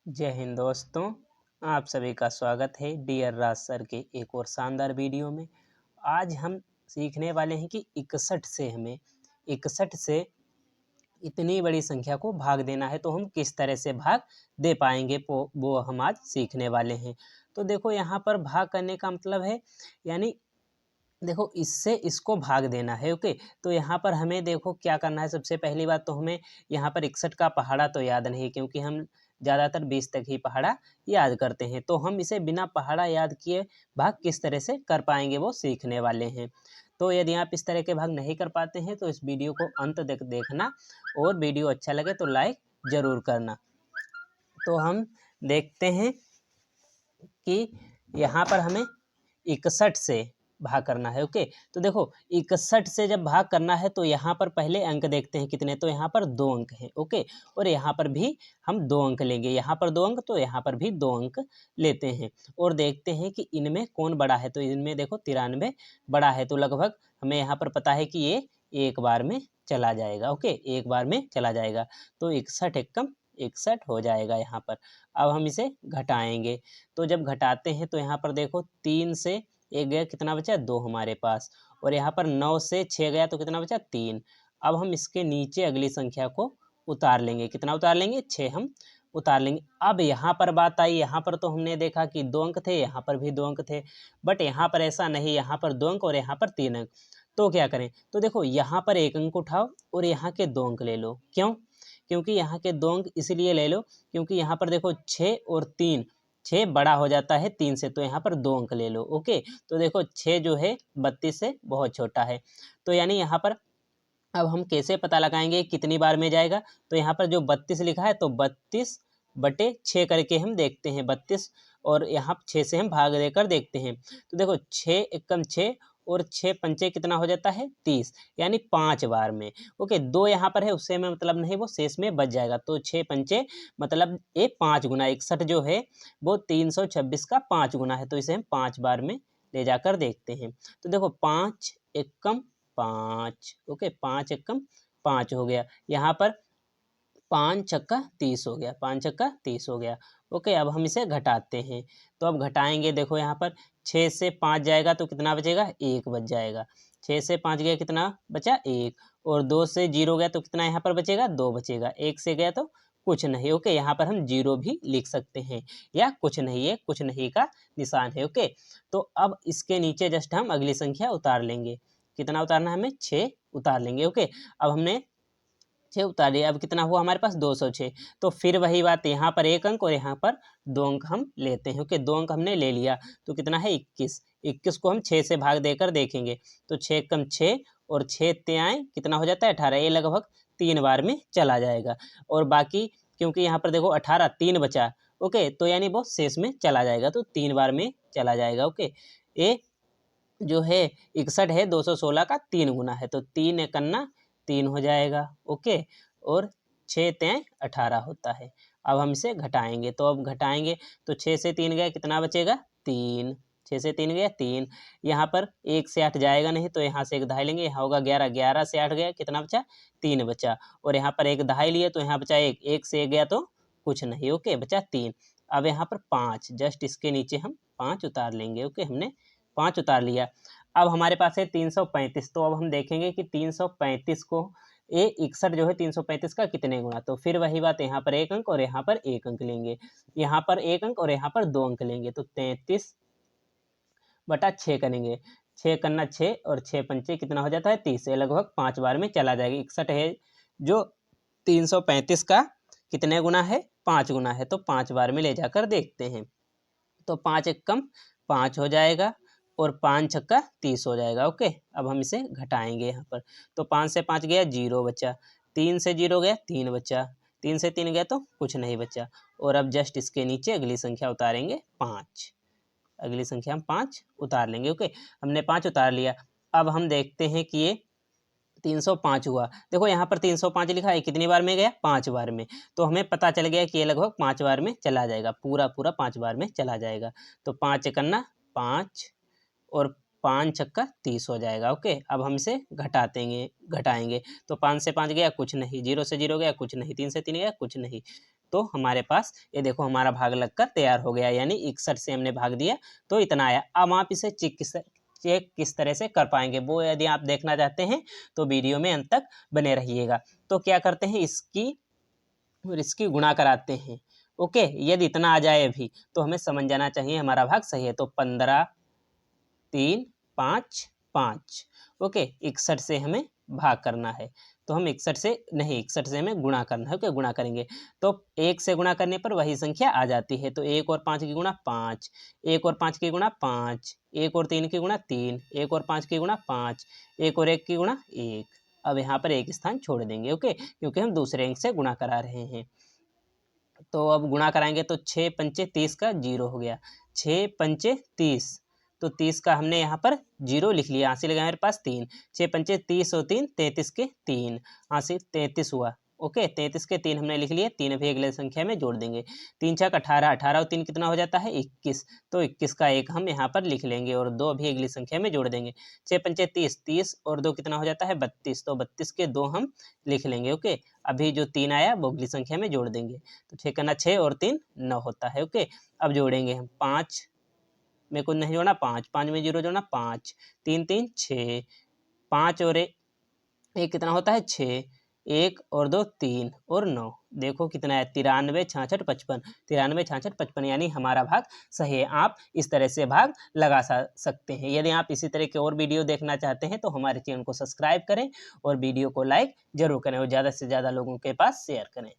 जय हिंद दोस्तों, आप सभी का स्वागत है डियर राज सर के एक और शानदार वीडियो में। आज हम सीखने वाले हैं कि 61 से हमें 61 से इतनी बड़ी संख्या को भाग देना है, तो हम किस तरह से भाग दे पाएंगे वो हम आज सीखने वाले हैं। तो देखो, यहाँ पर भाग करने का मतलब है, यानी देखो इससे इसको भाग देना है। ओके, तो यहाँ पर हमें देखो क्या करना है। सबसे पहली बात तो हमें यहाँ पर 61 का पहाड़ा तो याद नहीं, क्योंकि हम ज़्यादातर 20 तक ही पहाड़ा याद करते हैं। तो हम इसे बिना पहाड़ा याद किए भाग किस तरह से कर पाएंगे वो सीखने वाले हैं। तो यदि आप इस तरह के भाग नहीं कर पाते हैं तो इस वीडियो को अंत तक देखना, और वीडियो अच्छा लगे तो लाइक ज़रूर करना। तो हम देखते हैं कि यहाँ पर हमें 61 से भाग करना है। ओके, तो देखो 61 से जब भाग करना है तो यहाँ पर पहले अंक देखते हैं कितने, तो यहाँ पर 2 अंक हैं। ओके, और यहाँ पर भी हम 2 अंक लेंगे, यहाँ पर 2 अंक तो यहाँ पर भी 2 अंक लेते हैं। और देखते हैं कि इनमें कौन बड़ा है। तो इनमें देखो 93 बड़ा है, तो लगभग हमें यहाँ पर पता है कि ये एक बार में चला जाएगा। ओके, एक बार में चला जाएगा, तो 61 एकम 61 हो जाएगा यहाँ पर। अब हम इसे घटाएंगे, तो जब घटाते हैं तो यहाँ पर देखो 3 से 1 गया, कितना बचा 2 हमारे पास। और यहाँ पर 9 से 6 गया तो कितना बचा 3। अब हम इसके नीचे अगली संख्या को उतार लेंगे, कितना उतार लेंगे 6 हम उतार लेंगे। अब यहाँ पर बात आई, यहाँ पर तो हमने देखा कि 2 अंक थे, यहाँ पर भी 2 अंक थे, बट यहाँ पर ऐसा नहीं, यहाँ पर 2 अंक और यहाँ पर 3 अंक। तो क्या करें, तो देखो यहाँ पर 1 अंक उठाओ और यहाँ के 2 अंक ले लो। क्यों? क्योंकि यहाँ के 2 अंक इसलिए ले लो क्योंकि यहाँ पर देखो 6 और 3, 6 बड़ा हो जाता है 3 से, तो यहाँ पर 2 अंक ले लो। ओके, तो देखो 6 जो है 32 से बहुत छोटा है। तो यानी यहाँ पर अब हम कैसे पता लगाएंगे कितनी बार में जाएगा। तो यहाँ पर जो 32 लिखा है तो 32/6 करके हम देखते हैं 32, और यहाँ 6 से हम भाग देकर देखते हैं। तो देखो 6 एकम 6 और 6 पंचे कितना हो जाता है 30, यानी 5 बार में। ओके, 2 यहाँ पर है उससे में मतलब नहीं, वो शेष में बच जाएगा। तो 6 पंचे मतलब ये 5 गुना 61 जो है वो 326 का 5 गुना है, तो इसे हम 5 बार में ले जाकर देखते हैं। तो देखो 5 एकम 5। ओके, 5 एकम 5 हो गया। यहाँ पर 5 छक्का 30 हो गया, 5 छक्का 30 हो गया। ओके, अब हम इसे घटाते हैं, तो अब घटाएंगे। देखो यहाँ पर 6 से 5 जाएगा तो कितना बचेगा 1 बच जाएगा। 6 से 5 गया कितना बचा 1, और 2 से 0 गया तो कितना यहाँ पर बचेगा 2 बचेगा। 1 से गया तो कुछ नहीं। ओके, यहाँ पर हम 0 भी लिख सकते हैं, या कुछ नहीं, है कुछ नहीं का निशान है। ओके, तो अब इसके नीचे जस्ट हम अगली संख्या उतार लेंगे। कितना उतारना है हमें 6 उतार लेंगे। ओके, अब हमने 6 उतार लिया, अब कितना हुआ हमारे पास 206। तो फिर वही बात, यहाँ पर 1 अंक और यहाँ पर 2 अंक हम लेते हैं। ओके, 2 अंक हमने ले लिया तो कितना है 21। 21 को हम 6 से भाग देकर देखेंगे, तो 6 कम 6 और 6 त्याएँ कितना हो जाता है 18। ये लगभग 3 बार में चला जाएगा। और बाकी क्योंकि यहाँ पर देखो 18 3 बचा, ओके, तो यानी वो शेष में चला जाएगा, तो 3 बार में चला जाएगा। ओके, ये जो है 61 है 216 का 3 गुना है, तो 3 एकन्ना 3 हो जाएगा। ओके, और 6 तें 18 होता है। अब हम इसे घटाएंगे, तो अब घटाएंगे तो 6 से 3 गया कितना बचेगा 3। 6 से 3 गया 3। यहाँ पर 1 से 8 जाएगा नहीं, तो यहाँ से एक दहाई लेंगे, यहाँ होगा 11। 11 से 8 गया कितना बचा 3 बचा, और यहाँ पर एक दहाई लिए तो यहाँ बचा 1। 1 से 1 गया तो कुछ नहीं। ओके, बचा 3। अब यहाँ पर 5, जस्ट इसके नीचे हम 5 उतार लेंगे। ओके, हमने 5 उतार लिया। अब हमारे पास है 335, तो अब हम देखेंगे कि 335 को ये 61 जो है 335 का कितने गुना। तो फिर वही बात, यहाँ पर 1 अंक और यहाँ पर 1 अंक लेंगे, यहाँ पर 1 अंक और यहाँ पर 2 अंक लेंगे, तो 33/6 करेंगे। 6 करना 6 और 6 पंचे कितना हो जाता है 30, से लगभग 5 बार में चला जाएगा। 61 है जो 335 का कितने गुना है 5 गुना है, तो 5 बार में ले जाकर देखते हैं। तो 5 एकम 5 हो जाएगा और 5 छक्का 30 हो जाएगा। ओके, अब हम इसे घटाएंगे यहाँ पर, तो 5 से 5 गया 0 बचा, 3 से 0 गया 3 बचा, 3 से 3 गया तो कुछ नहीं बचा। और अब जस्ट इसके नीचे अगली संख्या उतारेंगे 5, अगली संख्या हम 5 उतार लेंगे। ओके, हमने 5 उतार लिया। अब हम देखते हैं कि ये 305 हुआ। देखो यहाँ पर 305 लिखा है, कितनी बार में गया 5 बार में, तो हमें पता चल गया कि ये लगभग 5 बार में चला जाएगा, पूरा 5 बार में चला जाएगा। तो 5 एकन्ना 5 और 5 छक्का 30 हो जाएगा। ओके, अब हम इसे घटाएंगे, तो 5 से 5 गया कुछ नहीं, 0 से 0 गया कुछ नहीं, 3 से 3 गया कुछ नहीं, तो हमारे पास ये देखो हमारा भाग लगकर तैयार हो गया, यानी 61 से हमने भाग दिया तो इतना आया। अब आप इसे चेक किस तरह से कर पाएंगे वो यदि आप देखना चाहते हैं तो वीडियो में अंत तक बने रहिएगा। तो क्या करते हैं, इसकी और इसकी गुणा कराते हैं। ओके, यदि इतना आ जाए अभी तो हमें समझ जाना चाहिए हमारा भाग सही है। तो 15, 3, 5, 5। ओके, 61 से हमें भाग करना है, तो हम 61 से नहीं, 61 से हमें गुणा करना है। ओके, गुणा करेंगे तो 1 से गुणा करने पर वही संख्या आ जाती है। तो 1 और 5 की गुणा 5, 1 और 5 की गुणा 5, 1 और 3 की गुणा 3, 1 और 5 की गुणा 5, 1 और 1 की गुणा 1। अब यहाँ पर एक स्थान छोड़ देंगे। ओके, क्योंकि हम दूसरे अंक से गुणा करा रहे हैं। तो अब गुणा कराएंगे तो 6 पंचे 30 का 0 हो गया, 6 पंचे 30, तो 30 का हमने यहाँ पर 0 लिख लिया, हासिल लगा मेरे पास 3, 6 पंचे 30 और 3 33 के 3, हासिल 33 हुआ। ओके, 33 के 3 हमने लिख लिए, 3 अभी अगले संख्या में जोड़ देंगे, 3 छक 18, 18 और 3 कितना हो जाता है 21, तो 21 का 1 हम यहाँ पर लिख लेंगे और 2 अभी अगली संख्या में जोड़ देंगे। 6 पंचे 30, 30 और 2 कितना हो जाता है 32, तो 32 के 2 हम लिख लेंगे। ओके, अभी जो 3 आया वो अगली संख्या में जोड़ देंगे, तो 6 करना 6 और 3 9 होता है। ओके, अब जोड़ेंगे हम 5 में कुछ नहीं जोड़ना, 5, 5 में 0 जोड़ना 5, 3 3 6, 5 और 1 कितना होता है 6, 1 और 2 3 और 9, देखो कितना है 93, 66, 55, 93, 66, 55, यानी हमारा भाग सही है। आप इस तरह से भाग लगा सकते हैं। यदि आप इसी तरह के और वीडियो देखना चाहते हैं तो हमारे चैनल को सब्सक्राइब करें और वीडियो को लाइक जरूर करें और ज़्यादा से ज़्यादा लोगों के पास शेयर करें।